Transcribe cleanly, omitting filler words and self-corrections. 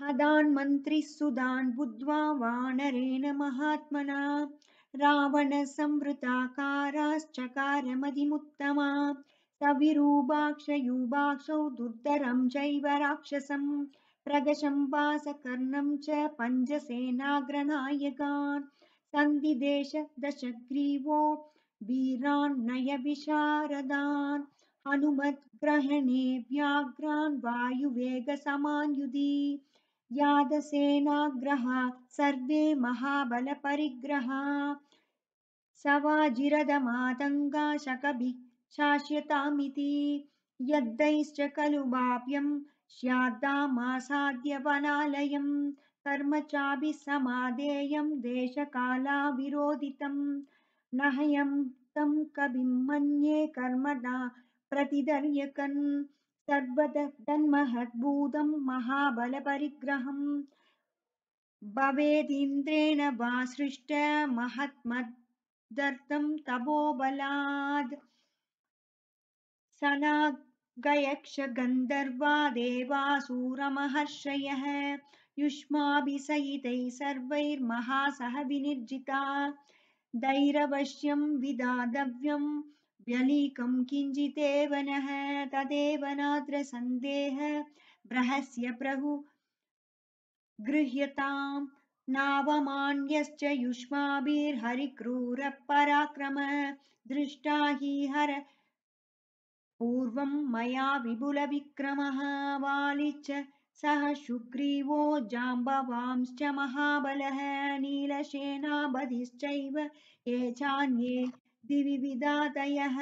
हदान् मन्त्रिः सुदान् बुद्ध्वा वानरेण महात्मना रावणसंवृताकाराश्चकारमतिमुत्तमा सविरूपाक्षयूपाक्षौ दुर्धरं चैव राक्षसं प्रदशं वासकर्णं च पञ्चसेनाग्रनायकान् सन्दिदेश दशग्रीवो वीरान्नयविशारदान् हनुमद्ग्रहणे व्याघ्रान् वायुवेगसमान् युधि यादसेनाग्रहा सर्वे महाबलपरिग्रहा सवाजिरदमातङ्गा शकभिः शास्यतामिति यद्दैश्च खलु भाव्यं स्याद्दामासाद्य वनालयं कर्म चाभिः समादेयं देशकालाविरोधितं न ह्ययं तं कविं मन्ये कर्मणा प्रतिदर्यकन् सर्वतः तन्महद्भूतं महाबलपरिग्रहं भवेदिन्द्रेण वा सृष्ट महत्मदर्थं तपोबलाद् सनागयक्ष गन्धर्वा देवासुरमहर्षयः युष्माभिसहितैः सर्वैर्महासह विनिर्जिता दैरवश्यं विदातव्यं व्यलीकं किञ्चिदेव नः तदेव नात्र सन्देह बृहस्य प्रभु गृह्यताम् नावमान्यश्च युष्माभिर्हरिक्रूरः पराक्रम दृष्टा हि हर पूर्वं मया विपुलविक्रमः वालिश्च सह सुग्रीवो जाम्बवांश्च महाबलः नीलसेनापतिश्चैव ये चान्ये दिवि विधातयः